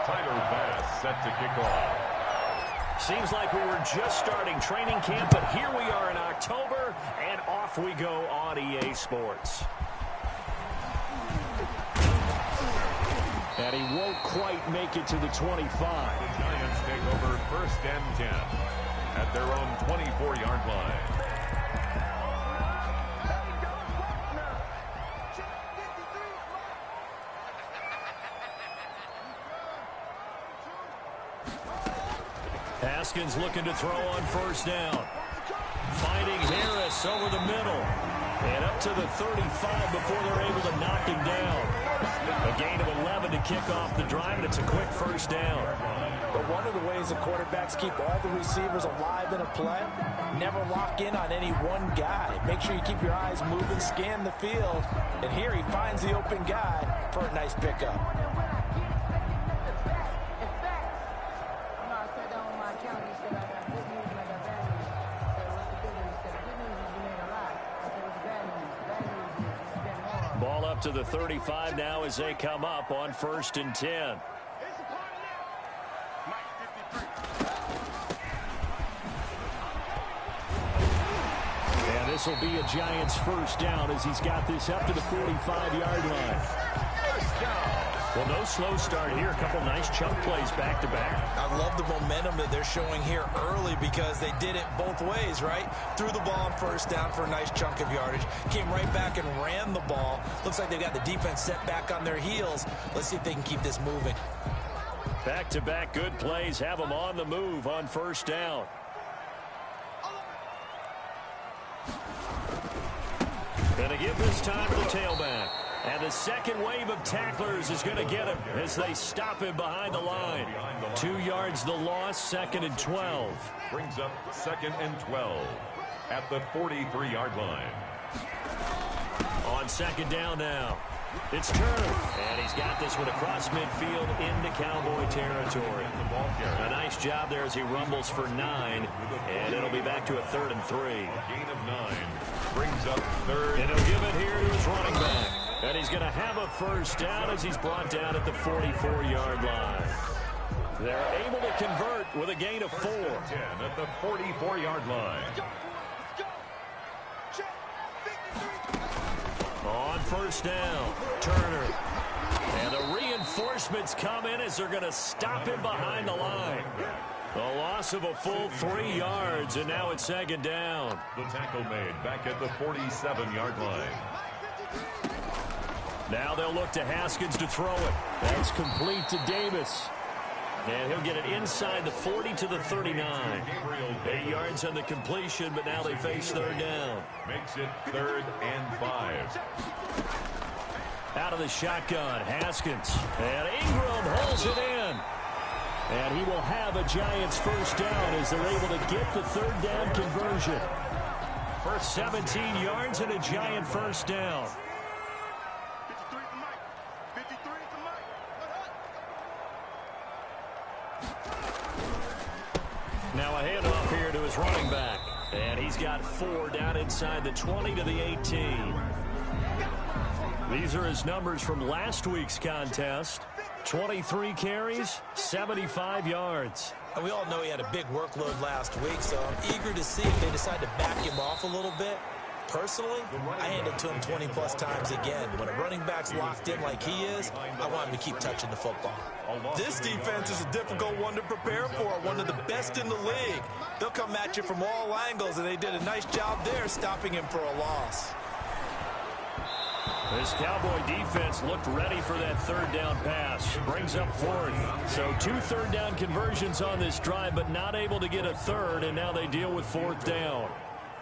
Tyler Bass set to kick off. Seems like we were just starting training camp, but here we are in October, and off we go on EA Sports. And he won't quite make it to the 25. The Giants take over 1st and 10 at their own 24-yard line. Haskins looking to throw on 1st down. Finding Harris over the middle. And up to the 35 before they're able to knock him down. A gain of 11 to kick off the drive, and it's a quick 1st down. But one of the ways the quarterbacks keep all the receivers alive in a play, never lock in on any one guy. Make sure you keep your eyes moving, scan the field. And here he finds the open guy for a nice pickup. Ball up to the 35 now as they come up on 1st and 10. And this will be a Giants 1st down as he's got this up to the 45-yard line. Well, no slow start here. A couple nice chunk plays back-to-back. I love the momentum that they're showing here early because they did it both ways, right? Threw the ball on 1st down for a nice chunk of yardage. Came right back and ran the ball. Looks like they've got the defense set back on their heels. Let's see if they can keep this moving. Back-to-back good plays have them on the move on 1st down. Gonna give this time to the tailback. And the second wave of tacklers is going to get him as they stop him behind the line. 2 yards the loss, 2nd and 12. Brings up 2nd and 12 at the 43-yard line. On 2nd down now. It's Turner. And he's got this one across midfield into Cowboy territory. A nice job there as he rumbles for 9. And it'll be back to a 3rd and 3. Gain of 9 brings up 3rd. And he'll give it here to his running back. And he's going to have a 1st down as he's brought down at the 44-yard line. They're able to convert with a gain of 4. 10 at the 44-yard line. On 1st down, Turner. And the reinforcements come in as they're going to stop him behind the line. A loss of a full 3 yards, and now it's 2nd down. The tackle made back at the 47-yard line. Now they'll look to Haskins to throw it. That's complete to Davis. And he'll get it inside the 40 to the 39. 8 yards on the completion, but now they face 3rd down. Makes it 3rd and 5. Out of the shotgun, Haskins. And Ingram holds it in. And he will have a Giants 1st down as they're able to get the 3rd down conversion. First 17 yards and a Giant 1st down. Now a handoff here to his running back. And he's got 4 down inside the 20 to the 18. These are his numbers from last week's contest. 23 carries, 75 yards. And we all know he had a big workload last week, so I'm eager to see if they decide to back him off a little bit. Personally, I hand it to him 20-plus times again. When a running back's locked in like he is, I want him to keep touching the football. This defense is a difficult one to prepare for, one of the best in the league. They'll come at you from all angles, and they did a nice job there stopping him for a loss. This Cowboy defense looked ready for that 3rd down pass. Brings up 4th. So 2 3rd down conversions on this drive, but not able to get a 3rd, and now they deal with 4th down.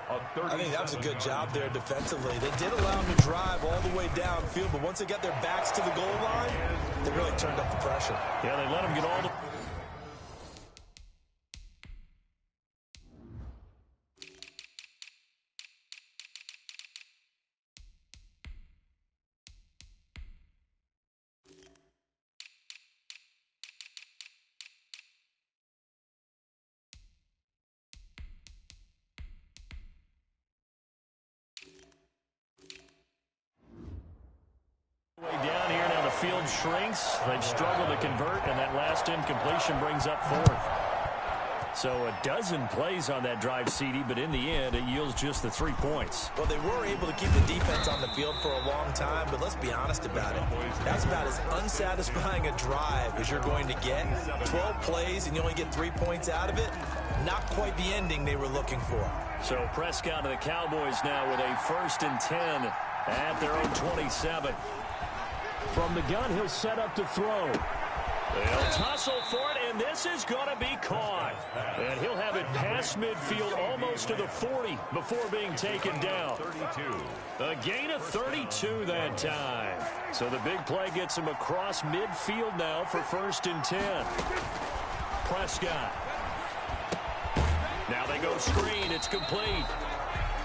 I think that was a good job there defensively. They did allow him to drive all the way downfield, but once they got their backs to the goal line, they really turned up the pressure. Yeah, they let him get all the... shrinks. They've struggled to convert, and that last incompletion brings up fourth. So a dozen plays on that drive, CD, but in the end, it yields just the 3 points. Well, they were able to keep the defense on the field for a long time, but let's be honest about it. That's about as unsatisfying a drive as you're going to get. 12 plays, and you only get 3 points out of it. Not quite the ending they were looking for. So Prescott and the Cowboys now with a 1st and 10 at their own 27. From the gun, he'll set up to throw. They'll tussle for it, and this is going to be caught. And he'll have it past midfield almost to the 40 before being taken down. 32. A gain of 32 that time. So the big play gets him across midfield now for 1st and 10. Prescott. Now they go screen. It's complete.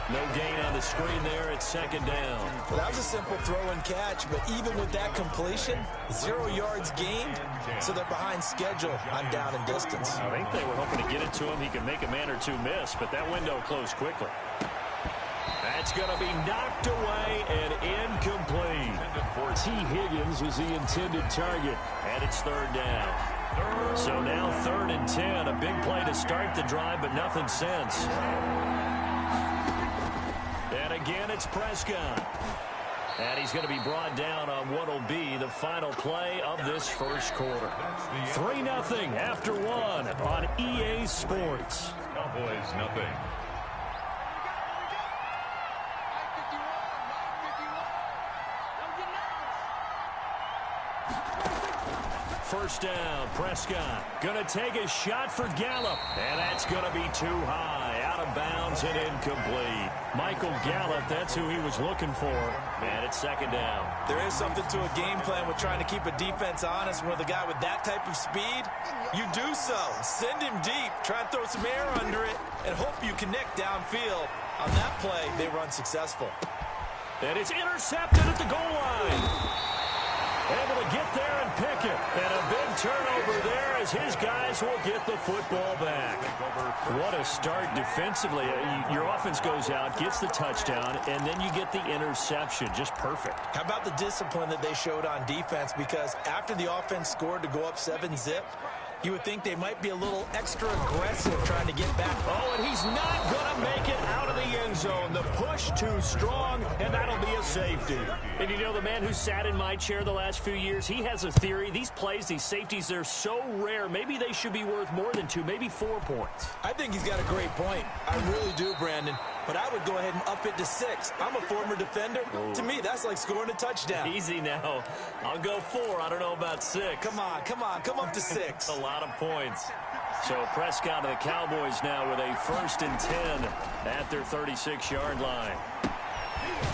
No gain on the screen there. It's 2nd down. Well, that was a simple throw and catch, but even with that completion, 0 yards gained, so they're behind schedule on down and distance. I think they were hoping to get it to him. He could make a man or two miss, but that window closed quickly. That's going to be knocked away and incomplete. T. Higgins was the intended target, and it's 3rd down. So now 3rd and 10, a big play to start the drive, but nothing since. And again, it's Prescott. And he's going to be brought down on what will be the final play of this 1st quarter. 3-0 after 1 on EA Sports. Cowboys nothing. First down, Prescott. Going to take a shot for Gallup. And that's going to be too high. Out of bounds and incomplete. Michael Gallup, that's who he was looking for. And it's 2nd down. There is something to a game plan with trying to keep a defense honest. With a guy with that type of speed, you do so. Send him deep. Try and throw some air under it and hope you connect downfield. On that play, they were unsuccessful. And it's intercepted at the goal line. Able to get there and pick it. And a big turnover there as his guys will get the football back. What a start defensively. Your offense goes out, gets the touchdown, and then you get the interception. Just perfect. How about the discipline that they showed on defense? Because after the offense scored to go up 7-zip, you would think they might be a little extra aggressive trying to get back. Oh, and he's not going to make it out of the end zone. The push too strong, and that'll be a safety. And you know, the man who sat in my chair the last few years, he has a theory. These plays, these safeties, they're so rare. Maybe they should be worth more than 2, maybe 4 points. I think he's got a great point. I really do, Brandon. But I would go ahead and up it to 6. I'm a former defender. Ooh. To me, that's like scoring a touchdown. Easy now. I'll go 4. I don't know about 6. Come on. Come up to 6. A lot of points. So Prescott of the Cowboys now with a 1st and 10 at their 36-yard line.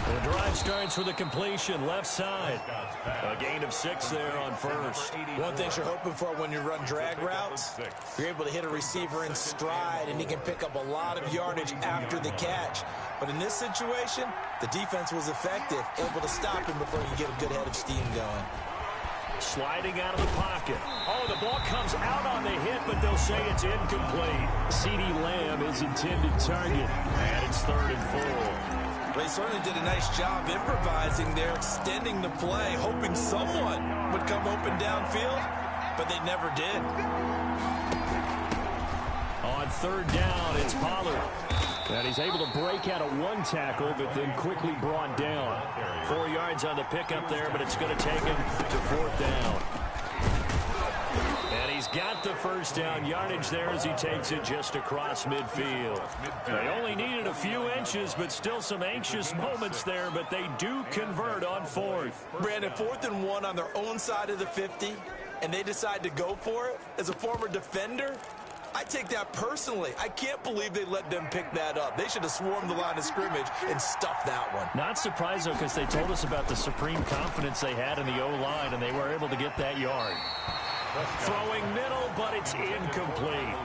The drive starts with a completion left side. A gain of 6 there on 1st. One thing you're hoping for when you run drag routes, you're able to hit a receiver in stride, and he can pick up a lot of yardage after the catch. But in this situation, the defense was effective, able to stop him before he can get a good head of steam going. Sliding out of the pocket. Oh, the ball comes out on the hit, but they'll say it's incomplete. CeeDee Lamb is intended target, and it's 3rd and 4. They certainly did a nice job improvising there, extending the play, hoping someone would come open downfield, but they never did. On 3rd down, it's Pollard. And he's able to break out of 1 tackle, but then quickly brought down. 4 yards on the pickup there, but it's going to take him to 4th down. And he's got the 1st down yardage there as he takes it just across midfield. They only needed a few inches, but still some anxious moments there, but they do convert on 4th. Brandon, 4th and 1 on their own side of the 50, and they decide to go for it. As a former defender, I take that personally. I can't believe they let them pick that up. They should have swarmed the line of scrimmage and stuffed that one. Not surprised, though, because they told us about the supreme confidence they had in the O-line, and they were able to get that yard. Throwing middle, but it's incomplete.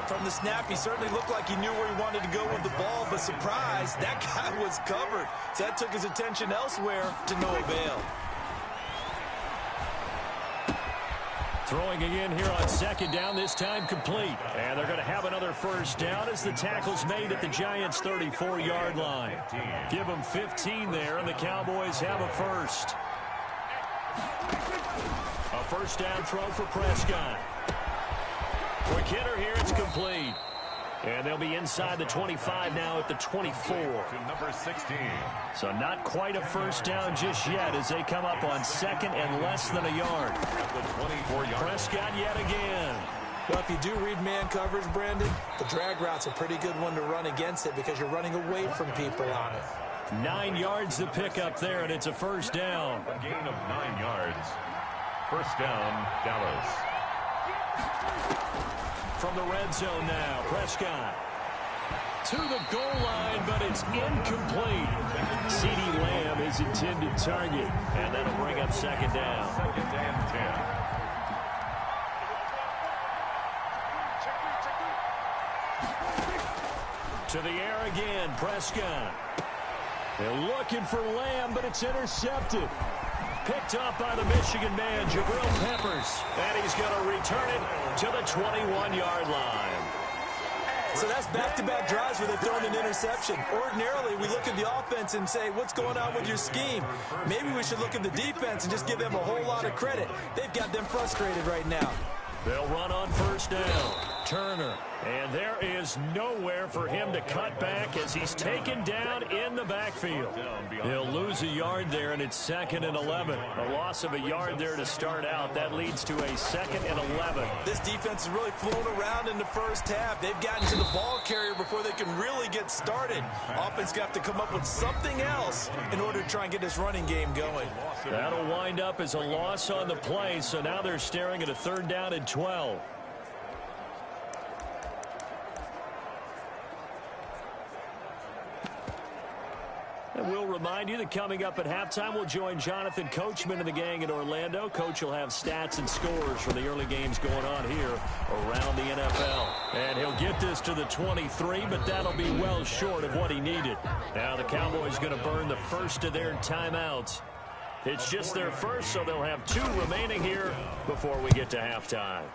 From the snap, he certainly looked like he knew where he wanted to go with the ball, but surprise, that guy was covered. So that took his attention elsewhere to no avail. Throwing again here on 2nd down, this time complete. And they're going to have another 1st down as the tackle's made at the Giants' 34-yard line. Give them 15 there, and the Cowboys have a 1st. first down throw for Prescott. Quick hitter here. It's complete. And they'll be inside the 25 now at the 24. To number 16. So not quite a first down just yet as they come up on second and less than a yard. At the 24-yard. Prescott yet again. Well, if you do read man coverage, Brandon, the drag route's a pretty good one to run against it because you're running away from people on it. 9 yards to pick up there, and it's a first down. A gain of 9 yards. First down, Dallas. From the red zone now, Prescott to the goal line, but it's incomplete. CeeDee Lamb is intended target, and that'll bring up second down. Second and 10. To the air again, Prescott. They're looking for Lamb, but it's intercepted. Picked up by the Michigan man, Jabril Peppers. And he's going to return it to the 21-yard line. So that's back-to-back drives where they've thrown an interception. Ordinarily, we look at the offense and say, what's going on with your scheme? Maybe we should look at the defense and just give them a whole lot of credit. They've got them frustrated right now. They'll run on first down. Turner. And there is nowhere for him to cut back as he's taken down in the backfield. He'll lose a yard there, and it's second and 11. A loss of a yard there to start out. That leads to a second and 11. This defense has really flown around in the first half. They've gotten to the ball carrier before they can really get started. Offense got to come up with something else in order to try and get this running game going. That'll wind up as a loss on the play, so now they're staring at a third down and 12. And we'll remind you that coming up at halftime, we'll join Jonathan Coachman and the gang in Orlando. Coach will have stats and scores from the early games going on here around the NFL. And he'll get this to the 23, but that'll be well short of what he needed. Now the Cowboys going to burn the first of their timeouts. It's just their first, so they'll have 2 remaining here before we get to halftime.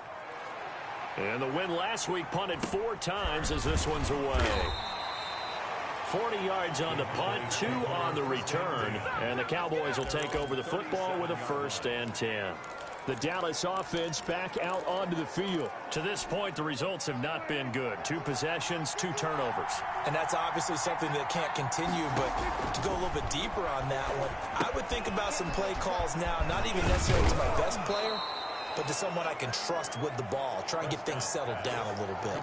And the win last week punted 4 times as this one's away. 40 yards on the punt, 2 on the return, and the Cowboys will take over the football with a first and 10. The Dallas offense back out onto the field. To this point, the results have not been good. 2 possessions, 2 turnovers. And that's obviously something that can't continue, but to go a little bit deeper on that one, I would think about some play calls now, not even necessarily to my best player, but to someone I can trust with the ball. Try and get things settled down a little bit.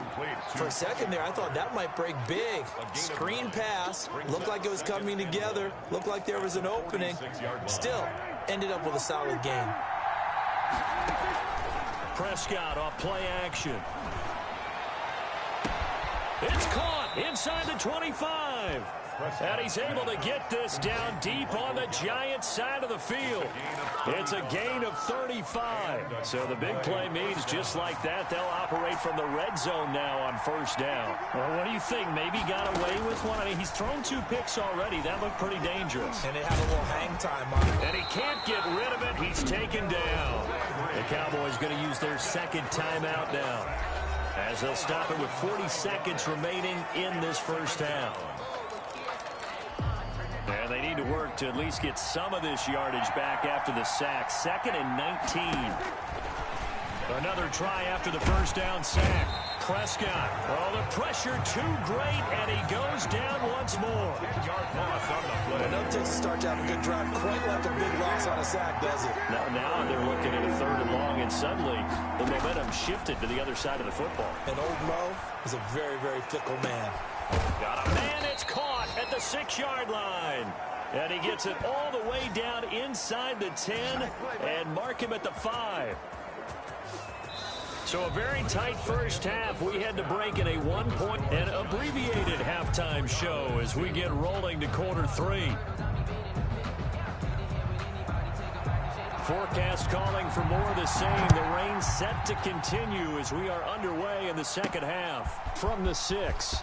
For a second there, I thought that might break big. Screen pass. Looked like it was coming together. Looked like there was an opening. Still, ended up with a solid game. Prescott off play action. It's caught inside the 25. And he's able to get this down deep on the Giants' side of the field. It's a gain of 35. So the big play means just like that, they'll operate from the red zone now on first down. Well, what do you think? Maybe got away with one? I mean, he's thrown 2 picks already. That looked pretty dangerous. And they have a little hang time on it. And he can't get rid of it. He's taken down. The Cowboys going to use their second timeout now, as they'll stop it with 40 seconds remaining in this first half. And they need to work to at least get some of this yardage back after the sack. Second and 19. Another try after the first down sack. Prescott. Oh, the pressure too great, and he goes down once more. 10-yard loss on the play. Well, it takes a start to have a good drive. Quite like a big loss on a sack, does it? Now they're looking at a third and long, and suddenly the momentum shifted to the other side of the football. And old Mo is a very, very fickle man. Got a man, it's caught at the 6-yard line. And he gets it all the way down inside the 10 and mark him at the 5. So a very tight first half. We had to break in a 1-point and abbreviated halftime show as we get rolling to quarter 3. Forecast calling for more of the same. The rain set to continue as we are underway in the second half. From the 6.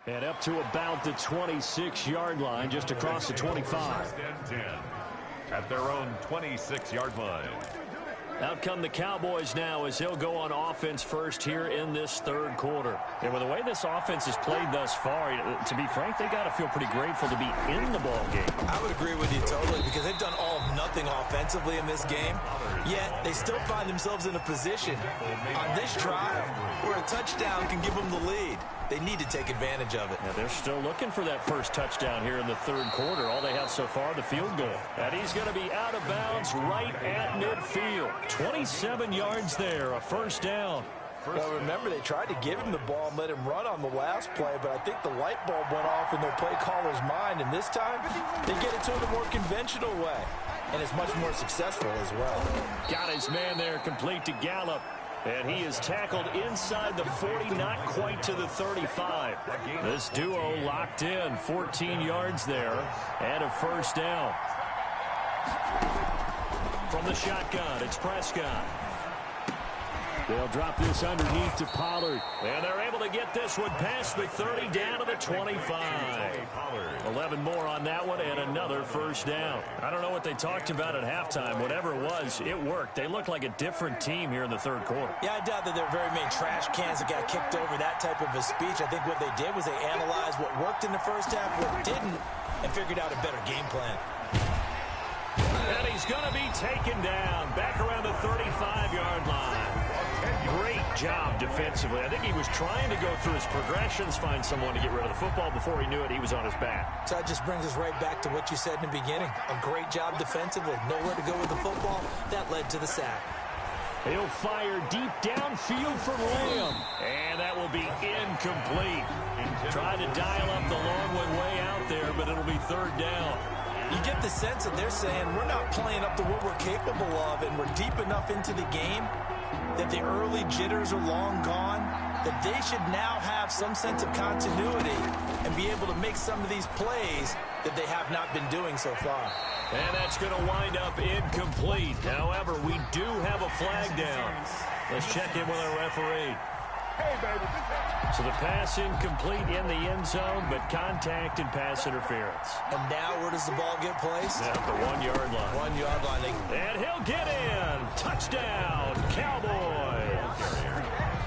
And up to about the 26-yard line, just across the 25. First and 10 at their own 26-yard line. Out come the Cowboys now as they'll go on offense first here in this third quarter. And with the way this offense has played thus far, to be frank, they got to feel pretty grateful to be in the ball game. I would agree with you totally because they've done all of nothing offensively in this game, yet they still find themselves in a position on this drive where a touchdown can give them the lead. They need to take advantage of it. Now they're still looking for that first touchdown here in the third quarter. All they have so far, the field goal. And he's going to be out of bounds right at midfield. 27 yards there, a first down. Well, remember, they tried to give him the ball and let him run on the last play, but I think the light bulb went off in their play caller's mind, and this time they get it to him a more conventional way, and it's much more successful as well. Got his man there, complete to Gallup. And he is tackled inside the 40, not quite to the 35. This duo locked in, 14 yards there, and a first down. From the shotgun, it's Prescott. They'll drop this underneath to Pollard. And they're able to get this one past the 30 down to the 25. 11 more on that one and another first down. I don't know what they talked about at halftime. Whatever it was, it worked. They look like a different team here in the third quarter. Yeah, I doubt that there are very many trash cans that got kicked over that type of a speech. I think what they did was they analyzed what worked in the first half, what didn't, and figured out a better game plan. And he's going to be taken down back around the 35-yard line. Great job defensively. I think he was trying to go through his progressions, find someone to get rid of the football. Before he knew it, he was on his back. So that just brings us right back to what you said in the beginning. A great job defensively. Nowhere to go with the football. That led to the sack. He'll fire deep downfield for Lamb. And that will be incomplete. Trying to dial up the long one way out there, but it'll be third down. You get the sense that they're saying we're not playing up to what we're capable of, and we're deep enough into the game that the early jitters are long gone, that they should now have some sense of continuity and be able to make some of these plays that they have not been doing so far. And that's going to wind up incomplete. However, we do have a flag down. Let's check in with our referee. So the pass incomplete in the end zone, but contact and pass interference. And now where does the ball get placed? At the 1 yard line. 1 yard line. And he'll get in. Touchdown, Cowboys.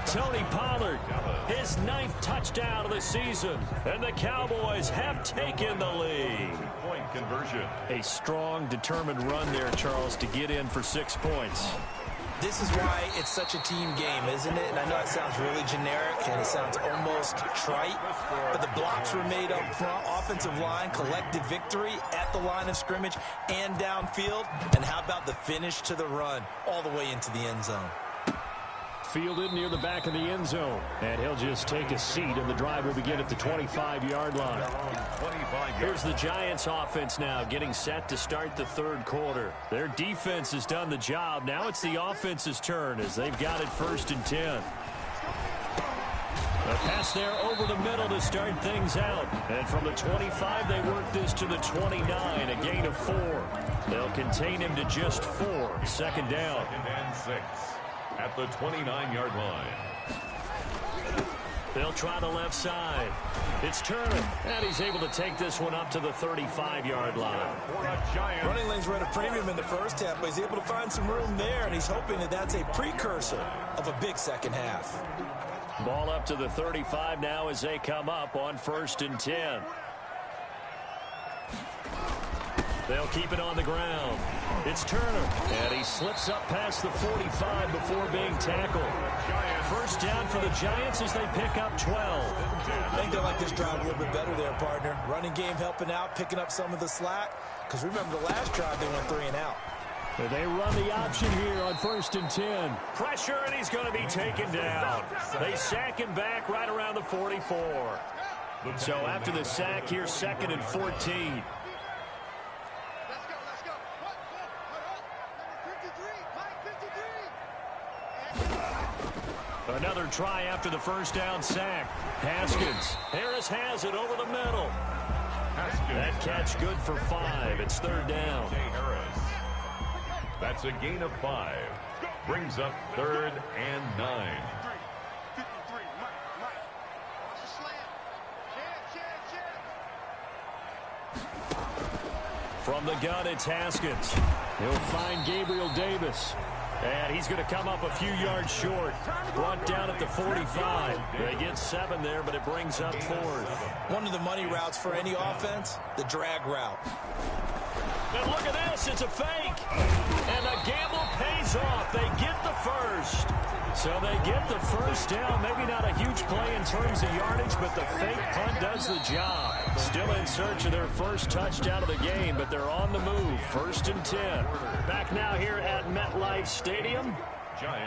Tony Pollard, his 9th touchdown of the season. And the Cowboys have taken the lead. Point conversion. A strong, determined run there, Charles, to get in for 6 points. This is why it's such a team game, isn't it? And I know it sounds really generic and it sounds almost trite, but the blocks were made up front, offensive line, collective victory at the line of scrimmage and downfield. And how about the finish to the run all the way into the end zone? Fielded near the back of the end zone. And he'll just take a seat, and the drive will begin at the 25-yard line. Here's the Giants offense now getting set to start the third quarter. Their defense has done the job. Now it's the offense's turn as they've got it 1st and 10. A pass there over the middle to start things out. And from the 25, they work this to the 29, a gain of 4. They'll contain him to just 4. Second down. 2nd and 6 at the 29-yard line. They'll try the left side. It's Turner, and he's able to take this one up to the 35-yard line. Running lanes were at a premium in the first half, but he's able to find some room there, and he's hoping that that's a precursor of a big second half. Ball up to the 35 now as they come up on 1st and 10. They'll keep it on the ground. It's Turner, and he slips up past the 45 before being tackled. First down for the Giants as they pick up 12. I think they like this drive a little bit better there, partner. Running game helping out, picking up some of the slack. Because remember, the last drive they went 3 and out. They run the option here on 1st and 10. Pressure, and he's going to be taken down. They sack him back right around the 44. So after the sack, here's 2nd and 14. Another try after the first down sack. Haskins. Harris has it over the middle. That catch good for 5. It's 3rd down. Harris. That's a gain of 5. Brings up 3rd and 9. From the gun, it's Haskins. He'll find Gabriel Davis. And he's going to come up a few yards short. Brought down at the 45. They get 7 there, but it brings up 4th. One of the money routes for any offense, the drag route. And look at this. It's a fake. And the gamble pays off. They get the first. So they get the first down. Maybe not a huge play in terms of yardage, but the fake punt does the job. Still in search of their first touchdown of the game, but they're on the move. 1st and 10. Back now here at MetLife Stadium.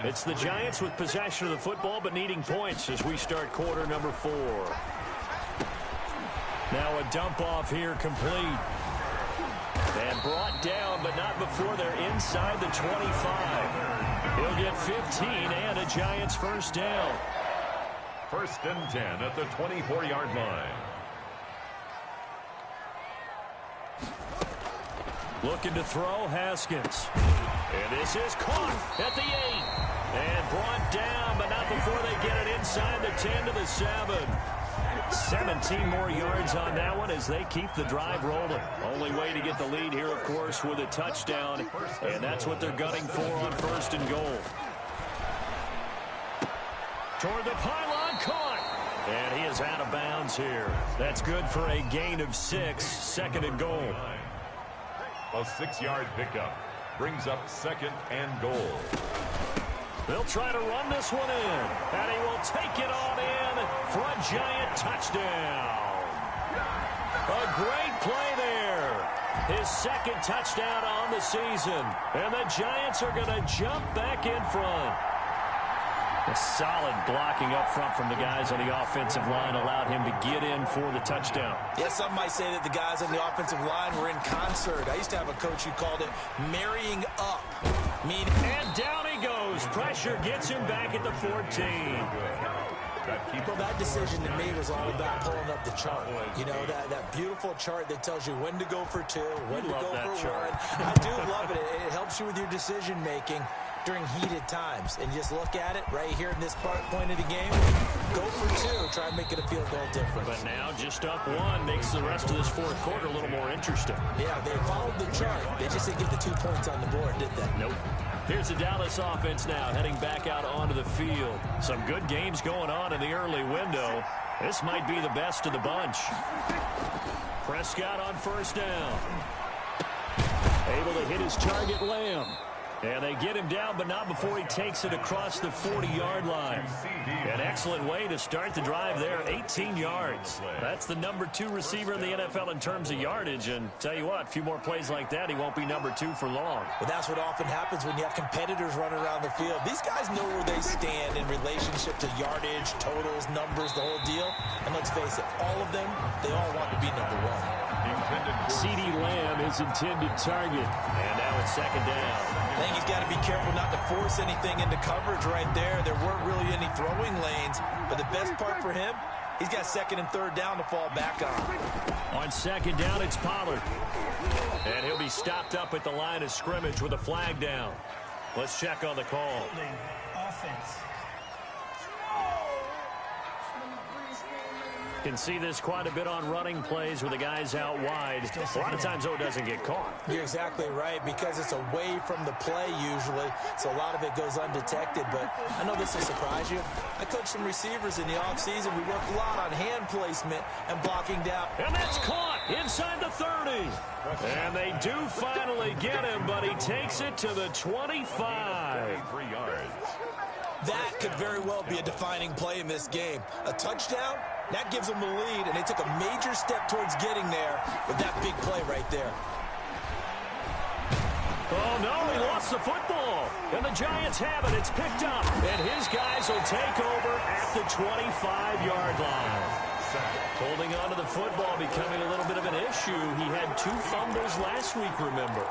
It's the Giants with possession of the football, but needing points as we start quarter number 4. Now a dump off here complete. And brought down, but not before they're inside the 25. He'll get 15 and a Giants first down. 1st and 10 at the 24-yard line. Looking to throw, Haskins. And this is caught at the 8. And brought down, but not before they get it inside the 10 to the 7. 17 more yards on that one as they keep the drive rolling. Only way to get the lead here, of course, with a touchdown. And that's what they're gunning for on 1st and goal. Toward the pylon, caught. And he is out of bounds here. That's good for a gain of 6. 2nd and goal. A 6-yard pickup brings up 2nd and goal. They'll try to run this one in. And he will take it on in for a Giant touchdown. A great play there. His 2nd touchdown on the season. And the Giants are going to jump back in front. A solid blocking up front from the guys on the offensive line allowed him to get in for the touchdown. Yeah, some might say that the guys on the offensive line were in concert. I used to have a coach who called it marrying up. And down he goes. Pressure gets him back at the 14. Well, that decision to me was all about pulling up the chart. You know, that beautiful chart that tells you when to go for 2, when to go for 1. I do love it. It helps you with your decision making during heated times. And just look at it right here in this point of the game. Go for 2. Try and make it a field goal difference. But now just up 1 makes the rest of this 4th quarter a little more interesting. Yeah, they followed the chart. They just didn't get the 2 points on the board, did they? Nope. Here's the Dallas offense now heading back out onto the field. Some good games going on in the early window. This might be the best of the bunch. Prescott on 1st down. Able to hit his target, Lamb. And they get him down, but not before he takes it across the 40-yard line. An excellent way to start the drive there, 18 yards. That's the number 2 receiver in the NFL in terms of yardage. And tell you what, a few more plays like that, he won't be number 2 for long. Well, that's what often happens when you have competitors running around the field. These guys know where they stand in relationship to yardage, totals, numbers, the whole deal. And let's face it, all of them, they all want to be number 1. CeeDee Lamb is intended target. And now it's 2nd down. I think he's got to be careful not to force anything into coverage right there. There weren't really any throwing lanes. But the best part for him, he's got 2nd and 3rd down to fall back on. On 2nd down, it's Pollard. And he'll be stopped up at the line of scrimmage with a flag down. Let's check on the call. Offense. Can see this quite a bit on running plays with the guys out wide. A lot of times, though, it doesn't get caught. You're exactly right, because it's away from the play usually, so a lot of it goes undetected. But I know this will surprise you. I coached some receivers in the offseason. We worked a lot on hand placement and blocking down. And that's caught inside the 30. And they do finally get him, but he takes it to the 25. 3 yards. That could very well be a defining play in this game. A touchdown, that gives them the lead, and they took a major step towards getting there with that big play right there. Oh, no, he lost the football. And the Giants have it. It's picked up. And his guys will take over at the 25-yard line. Holding on to the football becoming a little bit of an issue. He had 2 fumbles last week, remember.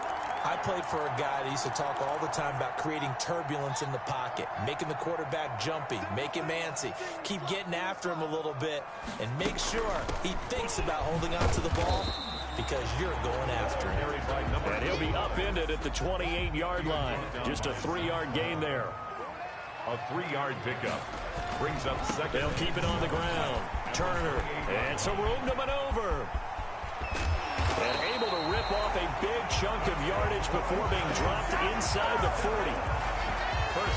I played for a guy that used to talk all the time about creating turbulence in the pocket, making the quarterback jumpy, make him antsy, keep getting after him a little bit, and make sure he thinks about holding on to the ball because you're going after him. And he'll be upended at the 28-yard line. Just a 3-yard gain there. A 3-yard pickup brings up 2nd. They'll keep it on the ground. Turner, and some room to maneuver. And able to rip off a big chunk of yardage before being dropped inside the 40.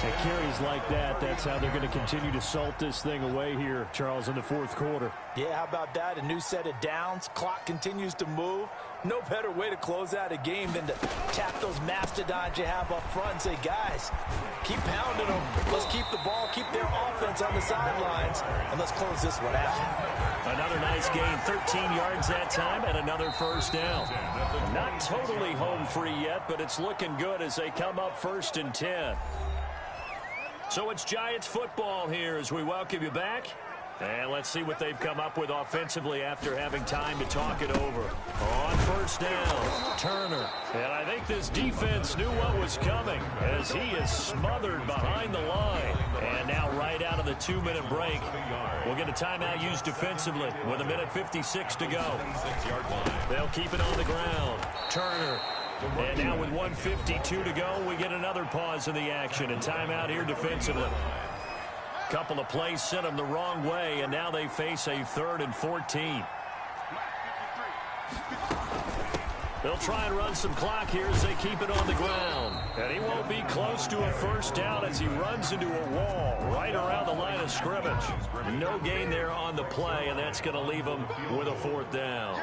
At carries like that, that's how they're going to continue to salt this thing away here, Charles, in the fourth quarter. Yeah, how about that? A new set of downs. Clock continues to move. No better way to close out a game than to tap those mastodons you have up front and say, guys, keep pounding them. Let's keep the ball, keep their offense on the sidelines, and let's close this one out. Another nice gain, 13 yards that time, and another first down. Not totally home free yet, but it's looking good as they come up 1st and 10. So it's Giants football here as we welcome you back. And let's see what they've come up with offensively after having time to talk it over. On first down, Turner. And I think this defense knew what was coming as he is smothered behind the line. And now right out of the 2-minute break, we'll get a timeout used defensively with 1:56 to go. They'll keep it on the ground. Turner. And now with 1:52 to go, we get another pause in the action and timeout here defensively. Couple of plays sent them the wrong way, and now they face a 3rd and 14. They'll try and run some clock here as they keep it on the ground. And he won't be close to a first down as he runs into a wall right around the line of scrimmage. No gain there on the play, and that's going to leave him with a 4th down.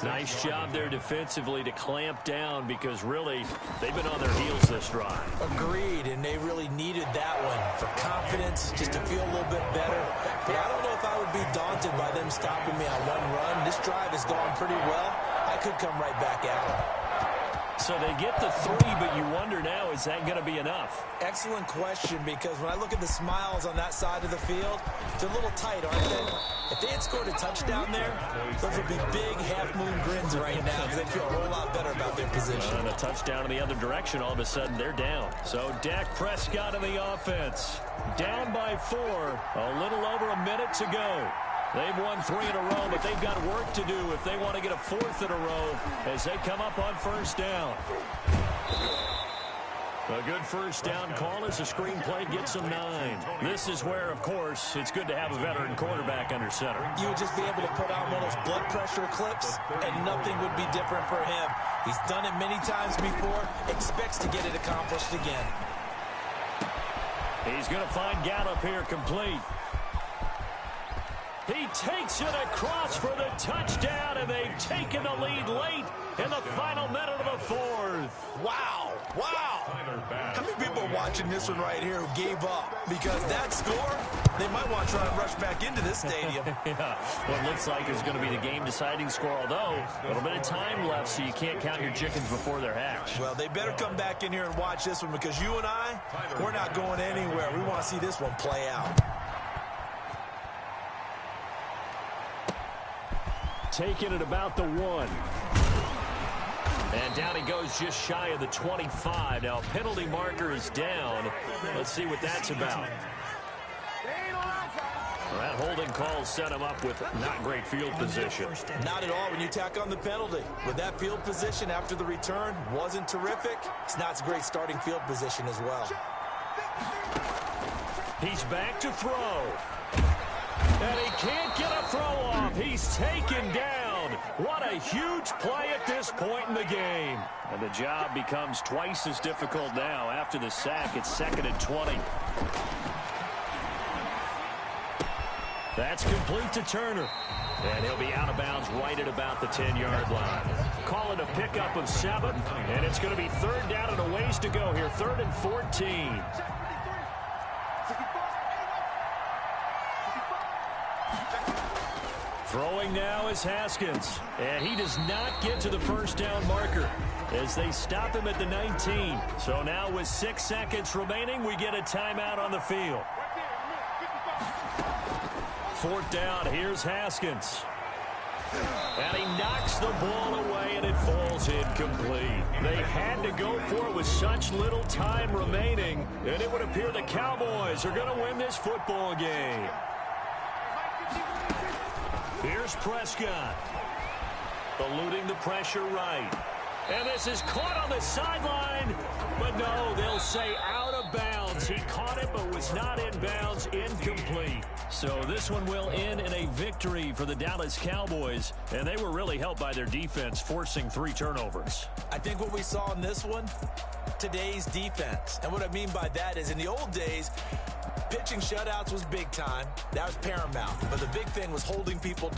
Nice job there defensively to clamp down because really they've been on their heels this drive. Agreed, and they really needed that one for confidence, just to feel a little bit better. But I don't know if I would be daunted by them stopping me on one run. This drive has gone pretty well. I could come right back at them. So they get the 3, but you wonder now, is that going to be enough? Excellent question, because when I look at the smiles on that side of the field, they're a little tight, aren't they? If they had scored a touchdown there, those would be big half-moon grins right now because they'd feel a whole lot better about their position. And a touchdown in the other direction, all of a sudden they're down. So Dak Prescott in the offense. Down by 4, a little over a minute to go. They've won 3 in a row, but they've got work to do if they want to get a 4th in a row as they come up on first down. A good first down call as the screen play gets them 9. This is where, of course, it's good to have a veteran quarterback under center. You would just be able to put on one of those blood pressure clips, and nothing would be different for him. He's done it many times before, expects to get it accomplished again. He's going to find Gallup here complete. He takes it across for the touchdown, and they've taken the lead late in the final minute of the 4th. Wow. Wow. How many people are watching this one right here who gave up? Because that score, they might want to try to rush back into this stadium. Yeah, what looks like is going to be the game-deciding score, although a little bit of time left, so you can't count your chickens before they're hatched. Well, they better come back in here and watch this one because you and I, we're not going anywhere. We want to see this one play out. Taking it about the 1. And down he goes just shy of the 25. Now, penalty marker is down. Let's see what that's about. Well, that holding call set him up with not great field position. Not at all when you tack on the penalty. With that field position after the return wasn't terrific, it's not a great starting field position as well. He's back to throw. And he can't get a throw off. He's taken down. What a huge play at this point in the game. And the job becomes twice as difficult now. After the sack, it's 2nd and 20. That's complete to Turner. And he'll be out of bounds right at about the 10-yard line. Call it a pickup of 7. And it's going to be 3rd down and a ways to go here. 3rd and 14. Throwing now is Haskins, and he does not get to the first down marker as they stop him at the 19. So now with 6 seconds remaining, we get a timeout on the field. 4th down, here's Haskins. And he knocks the ball away, and it falls incomplete. They had to go for it with such little time remaining, and it would appear the Cowboys are going to win this football game. Here's Prescott, eluding the pressure right. And this is caught on the sideline, but no, they'll say out of bounds. He caught it, but was not in bounds, incomplete. So this one will end in a victory for the Dallas Cowboys, and they were really helped by their defense, forcing 3 turnovers. I think what we saw in this one, today's defense. And what I mean by that is in the old days, pitching shutouts was big time. That was paramount. But the big thing was holding people down.